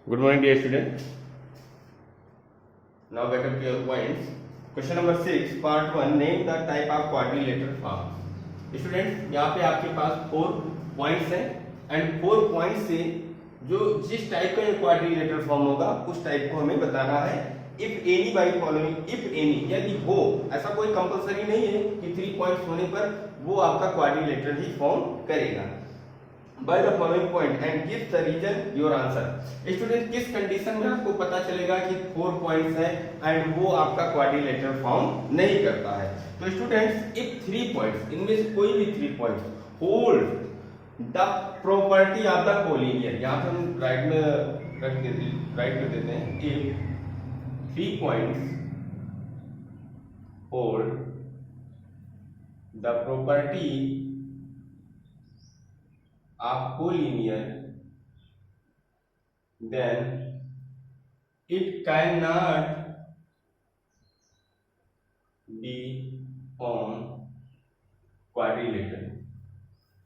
Good morning, dear students. Now back up to your points. Question number 6, part 1. Name the type of quadrilateral form. Students, यहाँ पे आपके पास 4 points हैं and 4 points से जो जिस type का ये क्वाड्रिलेटरल फॉर्म होगा उस टाइप को हमें बताना है. If any by following, if any यदि हो, ऐसा कोई कंपलसरी नहीं है कि 3 पॉइंट्स होने पर वो आपका क्वाड्रिलेटरल ही फॉर्म करेगा. By the following point and give the reason your answer. Student किस कंडीशन में आपको पता चलेगा कि 4 पॉइंट्स है एंड वो आपका क्वाड्रिलेटरल फॉर्म नहीं करता है. तो स्टूडेंट्स इफ 3 पॉइंट्स, इनमें से कोई भी 3 points hold the property of the collinear, यहाँ पे हम राइट में देते हैं if 3 points hold the property of collinear, then it cannot be formed quadrilateral.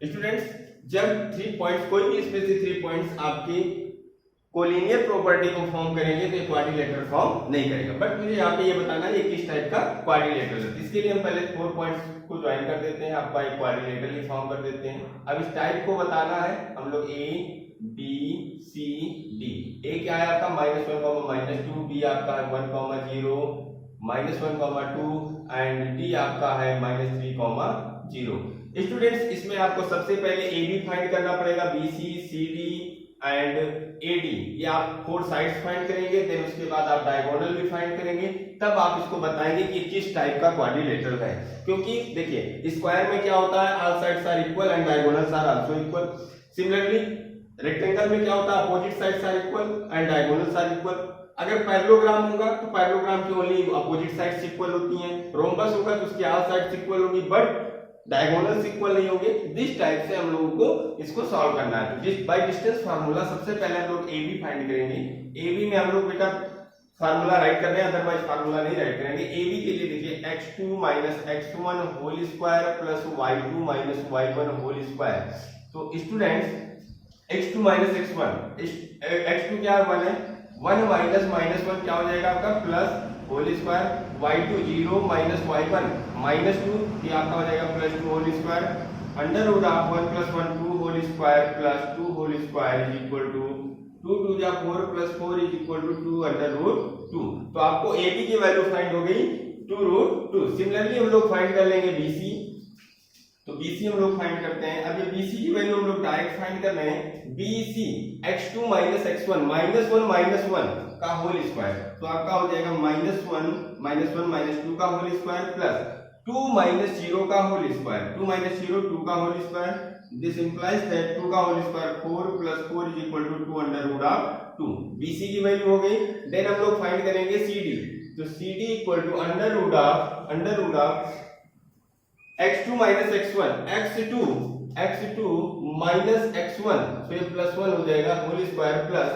Students जब 3 पॉइंट्स, कोई भी इसमें से 3 पॉइंट्स आपकी कोलिनियर प्रॉपर्टी को फॉर्म करेंगे तो ये क्वाड्रिलेटरल फॉर्म नहीं करेगा. बट मुझे यहाँ पे ये बताना है ये किस टाइप का क्वाड्रिलेटरल है. इसके लिए हम पहले 4 पॉइंट्स को ज्वाइन कर देते हैं, आपका एक क्वाड्रिलेटरल ही फॉर्म कर देते हैं. अब इस टाइप को बताना है हम लोग ए बी सी डी. ए क्या है आपका -1, -2, बी आपका है 1, 0, -1, 2 एंड डी आपका है -3, 0. स्टूडेंट्स इसमें आपको सबसे पहले ए बी फाइंड करना पड़ेगा, B C D and AD. ये आप 4 साइड्स फाइंड करेंगे, देन उसके बाद आप डायगोनल भी फाइंड करेंगे, तब आप इसको बताएंगे कि किस टाइप का क्वाड्रिलेटरल है. क्योंकि देखिए स्क्वायर में क्या होता है, all sides are equal and diagonals are also equal. Similarly rectangle में क्या होता है, opposite sides are equal and diagonals are equal. अगर पैरेललोग्राम होगा तो पैरेललोग्राम की ओनली अपोजिट साइड्स इक्वल होती हैं. रोम्बस होगा तो उसकी ऑल साइड्स इक्वल होगी बट डायगोनल्स इक्वल नहीं होंगे. दिस टाइप से हम लोगों को इसको सॉल्व करना है. तो बाय डिस्टेंस फार्मूला सबसे पहले हम लोग AB फाइंड करेंगे. AB में हम लोग बेटा फार्मूला राइट कर रहे हैं, अदरवाइज फार्मूला नहीं राइट करेंगे. AB के लिए देखिए x2 - x1 whole square plus y2 - y1 whole square. तो स्टूडेंट्स x2 - x1 क्या 1 है, 1 -1 क्या हो जाएगा आपका plus whole square, y2 0 - y1 -2 ये आपका हो जाएगा +2 whole square, under root of 1 + 1 2 whole square plus 2 whole square is equal to 2 2 जा 4 + 4 इज इक्वल टू 2 √ 2. तो आपको AB की वैल्यू फाइंड हो गई 2 √ 2. सिमिलरली हम लोग फाइंड कर लेंगे BC. तो BC हम लोग फाइंड करते हैं. अब ये BC की वैल्यू हम लोग डायरेक्ट फाइंड कर रहे हैं. BC x2 - x1 -1 - 1 का होल स्क्वायर, तो आपका हो जाएगा -1 - 1 - 2 का होल स्क्वायर प्लस 2 - 0 का होल स्क्वायर, 2 - 0 2 का whole square. This implies that 2 का whole square 4 + 4 is equal to 2 √ 2. BC की वैल्यू हो गई. देन हम लोग फाइंड करेंगे CD. तो CD equal to under root of x2 - x1 x2 - x1, तो ये +1 हो जाएगा whole square plus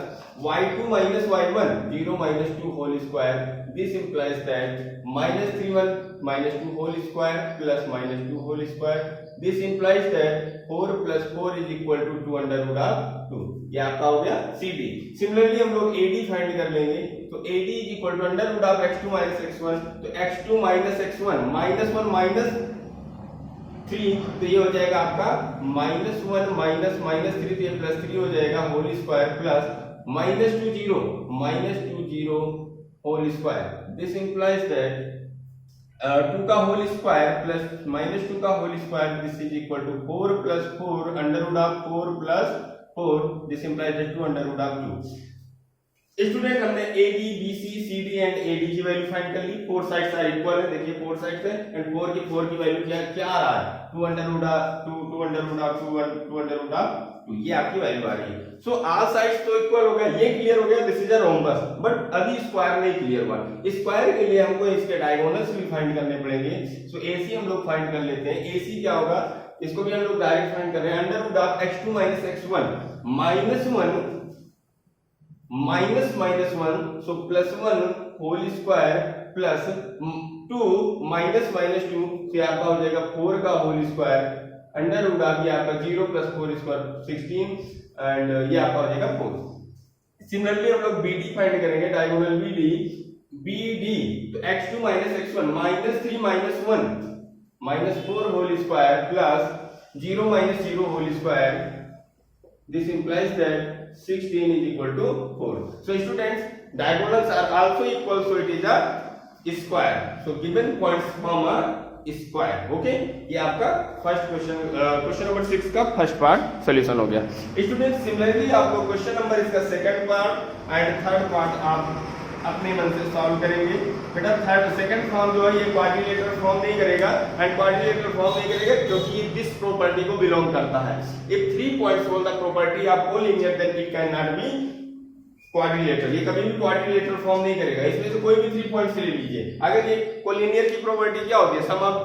y2 - y1 0 - 2 whole square. This implies that -3 - 2 whole square plus -2 whole square. This implies that 4 + 4 is equal to 2 √ 2. ये आपका हो गया CD. Similarly हम लोग AD फाइंड कर लेंगे. तो AD is equal to under root of x2 - x1, तो x2 - x1 -1 - 3, तो ये हो जाएगा आपका -1 - -3, तो ये +3 हो जाएगा whole square plus -2 0 whole square. This implies that 2 का होल स्क्वायर प्लस -2 का whole square, this is equal to 4 + 4 under root of 4 + 4, this implies that 2 √ 2. Student हमने AB BC CD and AD की वैल्यू फाइंड कर ली. 4 sides are equal है, देखिए 4 sides है and 4 की वैल्यू क्या आ रहा है 2 √ 2 2 √ 2 ये आपकी वैल्यू आ रही है. सो ऑल साइड्स तो इक्वल हो गया, ये क्लियर हो गया, this is a rhombus. But अभी स्क्वायर नहीं क्लियर हुआ. स्क्वायर के लिए हमको इसके डायगोनल्स भी फाइंड करने पड़ेंगे. सो AC हम लोग फाइंड कर लेते हैं. AC क्या होगा, इसको भी हम लोग डायरेक्ट फाइंड कर रहे हैं. Under root of x2 - x1 -1 -1, so +1 whole square plus 2 -2, तो आपका हो जाएगा 4 का होल स्क्वायर अंडर रूट आ गया आपका 0 + 4 स्क्वायर 16 एंड ये आपका हो जाएगा 4. सिमिलरली हम लोग BD फाइंड करेंगे, डायगोनल BD तो x2 minus x1 minus 3 minus 1 minus 4 whole square plus 0 minus 0 whole square, this implies that 16 is equal to 4. So students, diagonals are also equal, so it is a square. So given points form a square. Okay, ये आपका first question number 6 का first part solution हो गया। Students similarly आपको question number इसका second part and third part आप अपने मन से सॉल्व करेंगे। बेटा थर्ड सेकंड फॉर्म जो है ये क्वाड्रिलेटरल फॉर्म नहीं करेगा, एंड क्वाड्रिलेटरल फॉर्म नहीं करेगा क्योंकि दिस प्रॉपर्टी को बिलोंग करता है। If 3 points hold the property of collinear then it can not be quadrilateral. ये कभी भी क्वाड्रिलेटरल फॉर्म नहीं करेगा। इसमें से कोई भी 3 पॉइंट्स ले लीजिए। अगर ये कोलिनियर की प्रॉपर्टी क्या होती है, sum of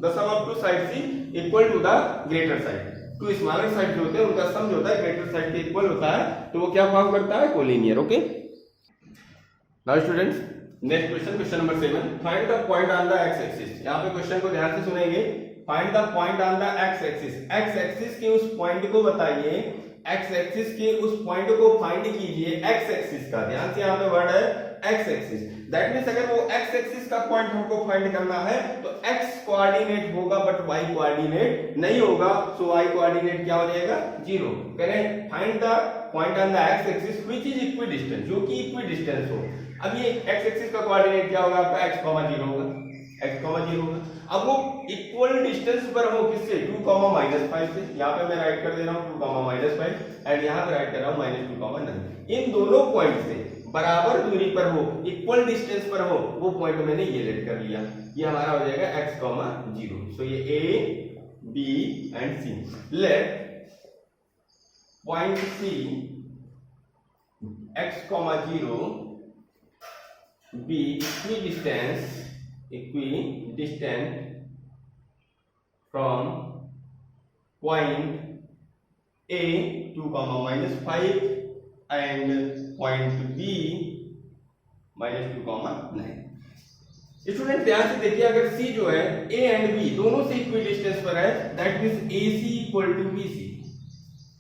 the sum of two sides is equal to the greater side. Two smaller side जो होते हैं उनका सम जो होता है ग्रेटर साइड के इक्वल होता है, तो वो क्या फॉर्म करता है, collinear. Okay, now students next question number 7, find the point on the x axis. यहाँ पे क्वेश्चन को ध्यान से सुनेंगे। Find the point on the x axis, x axis के उस पॉइंट को बताइए, एक्स एक्सिस के उस पॉइंट को फाइंड कीजिए एक्स एक्सिस का। ध्यान से यहाँ पे वर्ड है एक्स एक्सिस, दैट मींस अगर वो एक्स एक्सिस का पॉइंट हमको फाइंड करना है तो एक्स कोऑर्डिनेट होगा बट वाई कोऑर्डिनेट नहीं होगा, सो वाई कोऑर्डिनेट क्या हो जाएगा, 0। करें find the point on the x axis which is equidistant, जो कि इक्विडिस्टेंस हो। अब ये एक्स एक्सिस का कोऑर्डिनेट क्या होगा आपका, x, 0 होगा, x, 0 होगा। अब वो इक्वल डिस्टेंस पर हो किससे, 2, -5 से। यहाँ पे मैं राइट कर दे रहा हूँ 2, -5 एंड यहाँ पे राइट कर रहा हूँ -2, 9। इन दोनों पॉइंट से बराबर दूरी पर हो, इक्वल डिस्टेंस पर हो, वो पॉइंट मैंने ये लेट कर लिया। ये हमारा हो जाएगा x, 0। सो ये A, B and C। Let point C x, 0 be equidistant from point A 2, -5 and point B -2, 9। Student ध्यान से देखिए, अगर C जो है A एंड B दोनों से इक्विडिस्टेंस पर है, that means AC equal to BC।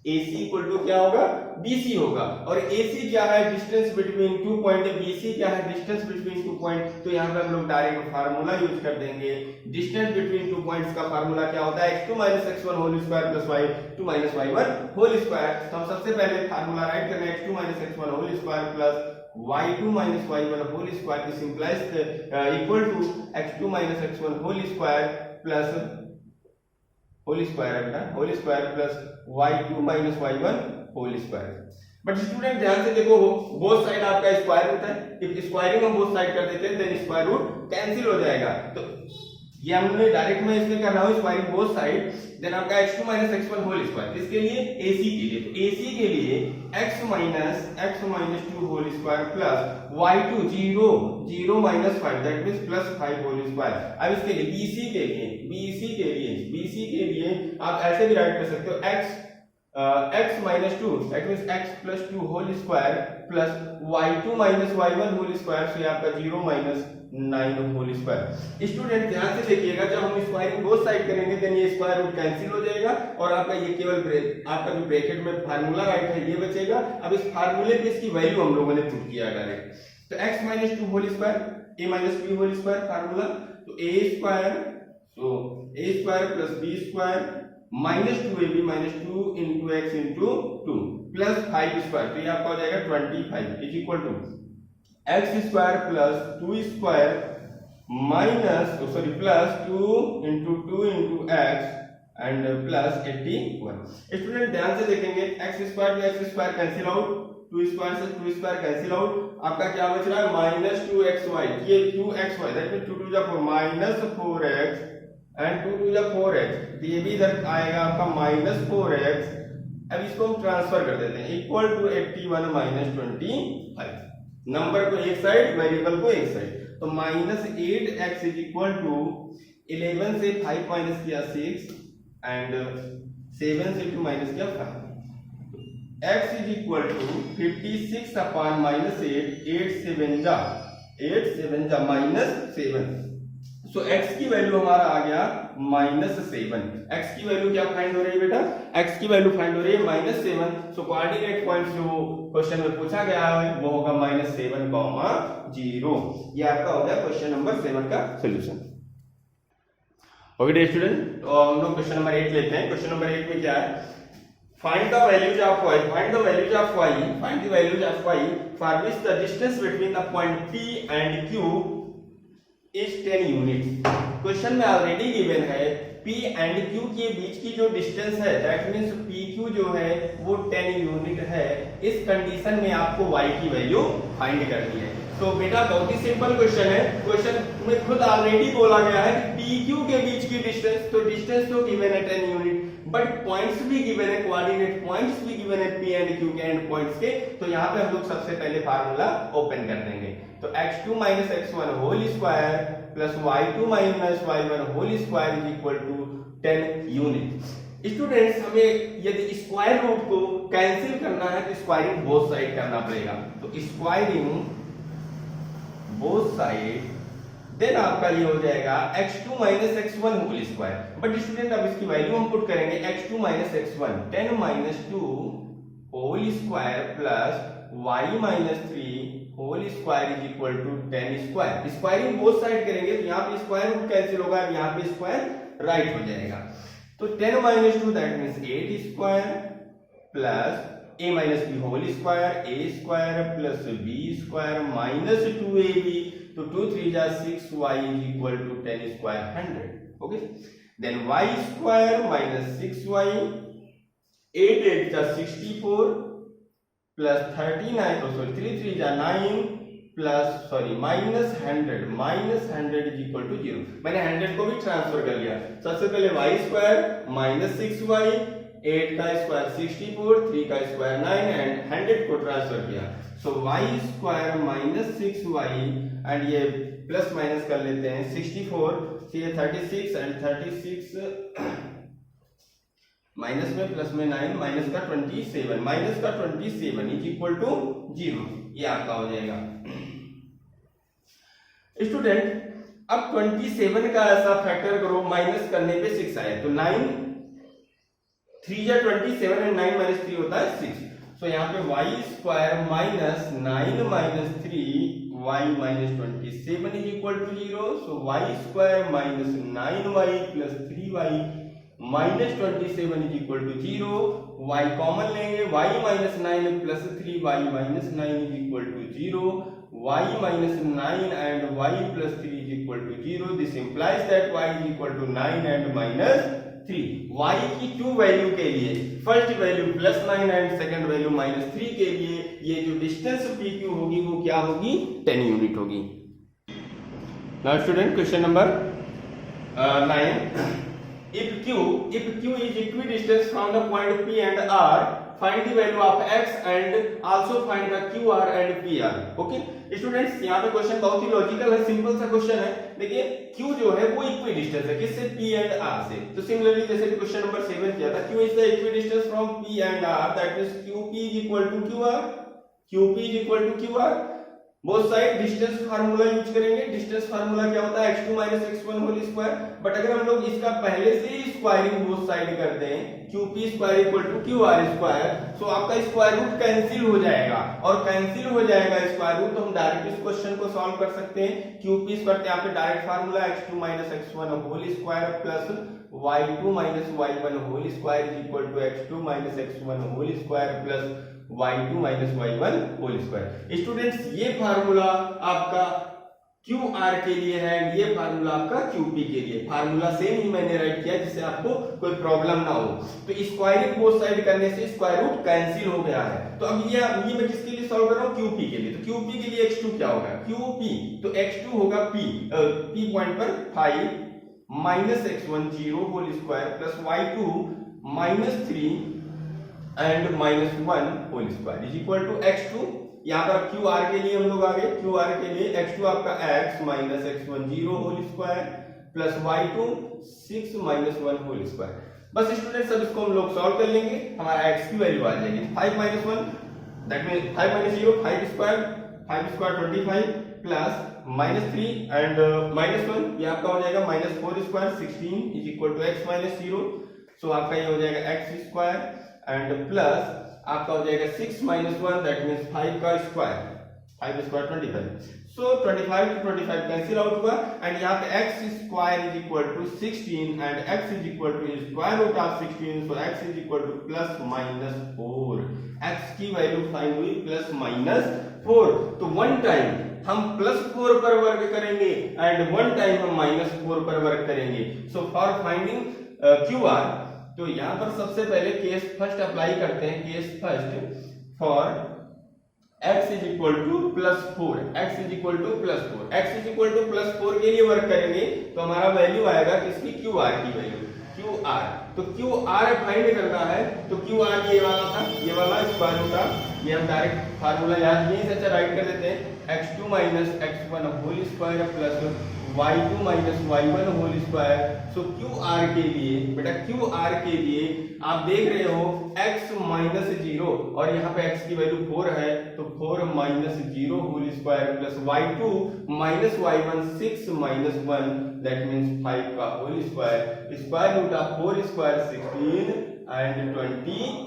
AC equal to क्या होगा, BC होगा। और AC क्या है, डिस्टेंस बिटवीन 2 पॉइंट। BC क्या है, डिस्टेंस बिटवीन 2 पॉइंट। तो यहाँ पे हम लोग डायरेक्ट फार्मूला यूज कर देंगे। डिस्टेंस बिटवीन 2 पॉइंट्स का फार्मूला क्या होता है, x2 - x1 whole square plus y2 - y1 whole square. तो हम सबसे पहले फार्मूला राइट करें, x2 - x1 whole square plus y2 - y1 whole square. This implies equal to x2 - x1 whole square plus whole square plus y2 - y1 whole square. But student ध्यान से देखो, both side आपका square root है। If squaring हम both side कर देते हैं then square root cancel हो जाएगा। तो ये हमने डायरेक्ट में इसलिए कर रहा हूं स्क्वायरिंग बोथ साइड, देन आपका x2 - x1 होल स्क्वायर। इसके लिए AC के लिए, तो AC के लिए x - 2 whole square plus y2 0 - 5 that means +5 whole square. अब इसके लिए BC के लिए आप ऐसे भी राइट कर सकते हो, x - 2 that means x + 2 whole square plus y2 - y1 whole square, से आपका 0 - 9 होल स्क्वायर। स्टूडेंट ध्यान से देखिएगा, जब हम स्क्वायरिंग बोथ साइड करेंगे देन ये स्क्वायर रूट कैंसिल हो जाएगा और आपका ये केवल आपका जो ब्रैकेट में फार्मूला राइट है ये बचेगा। अब इस फार्मूले पे इसकी वैल्यू हम लोगों ने पुट किया डायरेक्ट। तो x - 2 whole square, a - b whole square formula, तो a square, so a square plus b square -2ab -2 into x into 2 plus 5 square, तो ये आपका हो जाएगा 25 is equal to x square plus 2 square plus 2 into 2 into x and plus 81। Student ध्यान से देखेंगे, x square में x square cancel out, 2 square से 2 स्क्वायर कैंसिल आउट, आपका क्या बच रहा है -2xy। ये 2xy that means 2 * 4 -4x and 2 * 4x, तो ये भी इधर आएगा आपका -4x। अब इसको हम ट्रांसफर कर देते हैं, इक्वल टू 81 - 25, नंबर को एक साइड वेरिएबल को एक साइड। तो -8x इज इक्वल टू 11 से 5 माइनस किया 6 एंड 7 से 2 माइनस किया 5, x is equal to 56 upon -8, 8 7 जा -7। सो x की वैल्यू हमारा आ गया -7। x की वैल्यू क्या फाइंड हो रही है बेटा, x की वैल्यू फाइंड हो रही है -7। सो कोऑर्डिनेट पॉइंट जो क्वेश्चन में पूछा गया है वो होगा -7, 0। ये आपका हो गया क्वेश्चन नंबर 7 का सॉल्यूशन। ओके डियर स्टूडेंट, तो हम लोग क्वेश्चन नंबर 8 लेते हैं। क्वेश्चन नंबर 8 में क्या है, find the values of y for which the distance between the point P and Q is 10 units। Question में ऑलरेडी गिवन है P एंड Q के बीच की जो डिस्टेंस है दैट मींस PQ जो है वो 10 यूनिट है। इस कंडीशन में आपको y की वैल्यू फाइंड करनी है। तो बेटा बहुत ही सिंपल क्वेश्चन है, क्वेश्चन में खुद ऑलरेडी बोला गया है कि PQ के बीच की डिस्टेंस, तो डिस्टेंस तो गिवन है 10 यूनिट, बट पॉइंट्स भी गिवन है, कोऑर्डिनेट पॉइंट्स भी गिवन है P एंड Q के एंड पॉइंट्स के। तो यहाँ पे हम लोग सबसे पहले फार्मूला ओपन कर देंगे। तो x2 - x1 whole square plus y2 - y1 whole square is equal to 10 unit. Students हमें यदि स्क्वायर रूट को कैंसिल करना है तो स्क्वायरिंग बोथ साइड करना पड़ेगा। तो स्क्वायरिंग बोथ साइड, देन आपका ये हो जाएगा x2 - x1 whole square. But student अब इसकी वैल्यू हम पुट करेंगे x2 - x1 10 - 2 whole square plus y - 3 whole square is equal to 10 square. Squaring both side करेंगे तो यहाँ पे स्क्वायर रूट कैंसिल होगा, यहाँ पे स्क्वायर राइट हो जाएगा। तो 10 - 2 that means 8 square plus a - b whole square a square plus b square minus 2ab, तो 2 3 जा 6 y is equal to 10 square 100। Okay, then y square minus 6y 8 8 जा 64 plus 39 तो सॉरी 3 3 जा 9 plus sorry minus 100 is equal to 0। मैंने 100 को भी transfer कर लिया। सबसे पहले y स्क्वायर माइनस 6y 8 का स्क्वायर 64 3 का स्क्वायर 9 एंड 100 को ट्रांसफर किया। सो y square minus 6y and ये प्लस माइनस कर लेते हैं 64 से ये 36 एंड 36 माइनस में प्लस में 9 माइनस का 27 इज इक्वल टू 0। ये आपका हो जाएगा। स्टूडेंट अब 27 का ऐसा फैक्टर करो, माइनस करने पे 6 आए तो 9 3 जा 27 एंड 9 माइनस 3 होता है 6। सो यहाँ पे y square minus 9 minus 3 y minus 27 is equal to 0। So y square minus 9y plus 3y minus 27 is equal to 0। y common लेंगे, y minus 9 plus 3y minus 9 is equal to 0। y minus 9 and y plus 3 is equal to 0। This implies that y is equal to 9 and minus 3। y की 2 value के लिए first value plus 9 and second value minus 3 के लिए ये जो distance PQ होगी वो क्या होगी, 10 यूनिट होगी। Now student question number 9, if q is equidistant from the point P and R, find the value of x and also find the QR and PR। Okay students, यहाँ पे question बहुत ही logical है, simple सा question है। देखिए q जो है वो इक्विडिस्टेंस है किससे, P एंड R से। तो सिमिलरली जैसे क्वेश्चन नंबर 7 किया था, q is the equidistance from P and R, that means QP is equal to QR, QP is equal to QR। Both side distance formula use करेंगे। Distance formula क्या होता है, x2 - x1 whole square. But अगर हम लोग इसका पहले से ही स्क्वायरिंग बोथ साइड कर दें, QP square equal to QR square, so आपका स्क्वायर रूट कैंसिल हो जाएगा, और कैंसिल हो जाएगा स्क्वायर रूट तो हम डायरेक्ट इस क्वेश्चन को सॉल्व कर सकते हैं। QP स्क्वायर यहाँ पे direct formula x2 - x1 whole square plus y2 - y1 whole square is equal to x2 - x1 whole square plus y2 - y1 whole square. Students ये फार्मूला आपका QR के लिए है, ये फार्मूला आपका QP के लिए। फार्मूला सेम ही मैंने राइट किया जिससे आपको कोई प्रॉब्लम ना हो। तो स्क्वायरिंग बोथ साइड करने से स्क्वायर रूट कैंसिल हो गया है। तो अब ये मैं किसके लिए सॉल्व कर रहा हूँ, QP के लिए। तो QP के लिए x2 क्या होगा, QP तो x2 होगा P पॉइंट पर 5 minus x1 0 whole square plus y2 minus 3 and minus 1 whole square is equal to x2। यहाँ पर QR के लिए हम लोग आ गए, QR के लिए x2 आपका x minus x1 0 whole square plus y2 6 minus 1 whole square. बस स्टूडेंट सब इसको हम लोग सॉल्व कर लेंगे, हमारा x की वैल्यू आ जाएगी 5 minus 1 that means 5 minus 0 5 square 25 plus -3 and -1, ये आपका हो जाएगा -4 square 16 is equal to x minus 0। So आपका ये हो जाएगा x स्क्वायर एंड प्लस आपका हो जाएगा 6 माइनस 1 दैट मीन्स 5 का square, 5 square 25। So 25 to 25 cancel out हुआ एंड यहाँ पे x square is equal to 16 and x is equal to square root of 16, so x is equal to plus minus 4। x की value find हुई plus minus 4। तो one time हम +4 पर work करेंगे and one time हम -4 पर work करेंगे। So for finding QR, तो यहाँ पर सबसे पहले केस फर्स्ट अप्लाई करते हैं। Case first for x is equal to +4, x is equal to +4, x is equal to +4 के लिए वर्क करेंगे तो हमारा वैल्यू आएगा किसकी, QR की वैल्यू, QR। तो QR फाइंड करना है तो QR ये वाला था, ये वाला स्क्वायर रूट ऑफ, ये हम डायरेक्ट फार्मूला याद यहीं से अच्छा राइट कर देते हैं, x2 minus x1 whole square plus y2 minus y1 whole square. So QR के लिए बेटा, QR के लिए आप देख रहे हो x माइनस 0 और यहाँ पे x की वैल्यू 4 है तो 4 minus 0 whole square plus y2 minus y1 6 minus 1 that means 5 का whole square, square root of 4 square 16 and 25,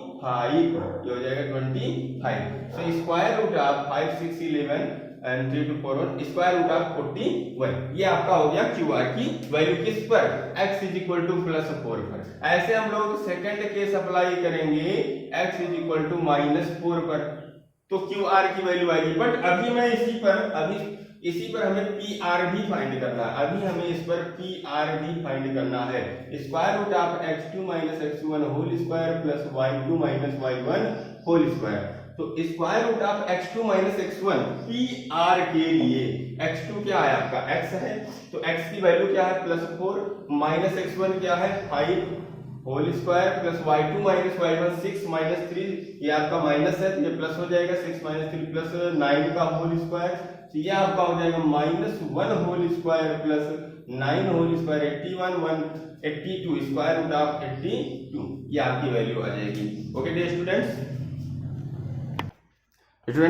ये हो जाएगा 25। So square root of 5 6 11 and 3 to 4 1 square root of 41। ये आपका हो गया QR की वैल्यू किस पर, x इज इक्वल टू +4 पर। ऐसे हम लोग सेकंड केस अप्लाई करेंगे x इज इक्वल टू -4 पर, तो QR की वैल्यू आएगी। बट अभी मैं इसी पर हमें PR भी फाइंड करना है, अभी हमें इस पर PR भी फाइंड करना है। Square root of x2 minus x1 whole square plus y2 minus y1 whole square. तो square root of x2 minus x1 PR के लिए, x2 क्या है आपका, x है, तो x की वैल्यू क्या है +4, माइनस x1 क्या है 5 whole square plus y2 minus y1 6 minus 3, ये आपका माइनस है तो ये प्लस हो जाएगा 6 माइनस 3 प्लस 9 का होल स्क्वायर, तो ये आपका हो जाएगा -1 whole square plus 9 whole square 81 182 square root of 82, ये आपकी वैल्यू आ जाएगी। Okay dear students,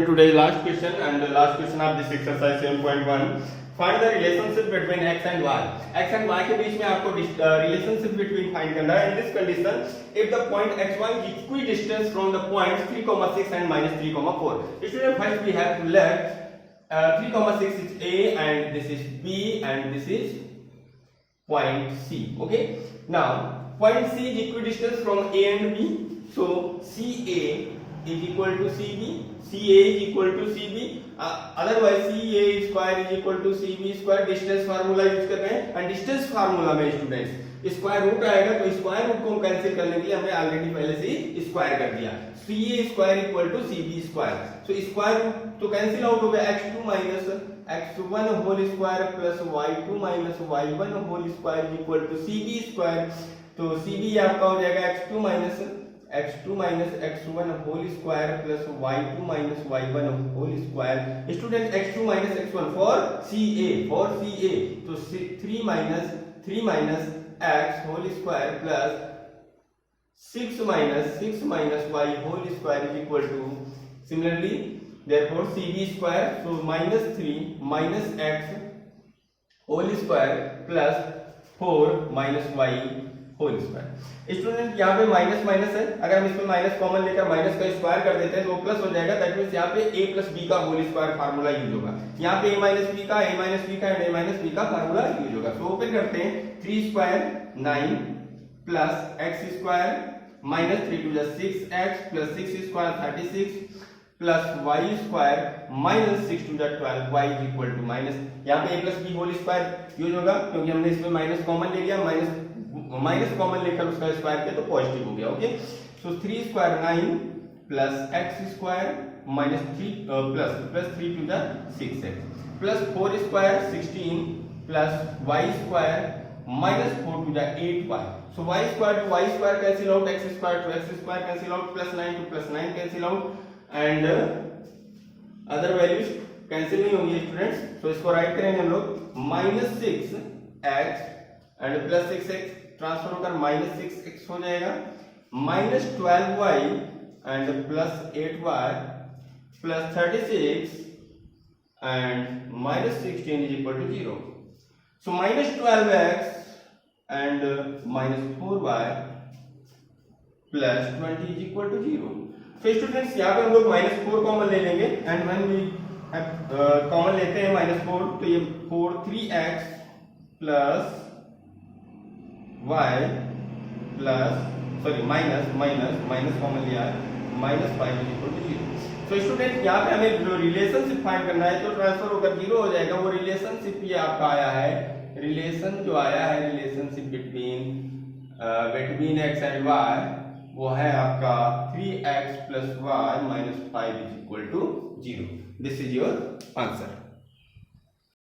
today's last question and the last question of this exercise 7.1, find the relationship between x and y। x and y के बीच में आपको relationship between find करना है। in this condition if the point xy is equidistant from the points 3,6 and -3,4। student first we have to let 3,6 is A and this is B and this is point C। okay, now point C is equidistant from A and B, so CA is equal to CB, CA is equal to CB, otherwise CA square is equal to CB square। Distance formula use कर रहे हैं and distance formula में students square root आएगा तो square root को हम cancel करने के लिए हमने ऑलरेडी पहले से ही स्क्वायर कर दिया। CA square equal to CB square, so square root तो कैंसिल आउट हो गया, x2 minus x1 whole square plus y2 minus y1 whole square equal to CB square. तो CB आपका हो जाएगा x2 minus x1 whole square plus y2 minus y1 whole square. Student x2 minus x1 for CA, तो 3 minus x whole square plus 6 minus y whole square is equal to, similarly therefore CB square, so -3 minus x whole square plus 4 minus y whole square. Student यहाँ पे minus minus है, अगर हम इसमें minus common लेकर minus का square कर देते हैं तो प्लस हो जाएगा, दैट मींस यहाँ पे a प्लस बी का होल स्क्वायर फार्मूला यूज होगा। यहाँ पे a माइनस बी का एंड a माइनस बी का फार्मूला यूज होगा। तो ओपन करते हैं, 3 square 9 plus x square minus 3 two 6x plus 6 square 36 plus y square minus 6 two 12 y is equal to minus, यहाँ पे a plus B whole square use होगा क्योंकि हमने इसमें माइनस कॉमन ले लिया, माइनस कॉमन लेकर उसका स्क्वायर किया तो पॉजिटिव हो गया। Okay, so 3 square 9 plus x square minus 3 plus 3 two 6x plus 4 square 16 plus y square minus 4 two 8y। So y square to y square cancel out, x square to x square cancel out, plus 9 to plus 9 cancel out and other values cancel नहीं होंगी students. तो इसको right करेंगे हम लोग, -6x and plus 6x transfer होकर -6x हो जाएगा, -12y and plus 8y plus 36 and minus 16 is equal to 0. So minus 12x and minus 4y plus 20 is equal to 0. So students यहाँ पे हम लोग माइनस 4 कॉमन ले लेंगे एंड व्हेन वी कॉमन लेते हैं माइनस 4 तो ये 3x plus y plus sorry minus common लिया है माइनस 5 इज इक्वल टू 0. तो स्टूडेंट यहाँ पे हमें जो रिलेशनशिप फाइंड करना है तो ट्रांसफर होकर 0 हो जाएगा. वो रिलेशनशिप ये आपका आया है, रिलेशन जो आया है relationship between x and y वो है आपका 3x plus y minus 5 is equal to 0. This is your answer.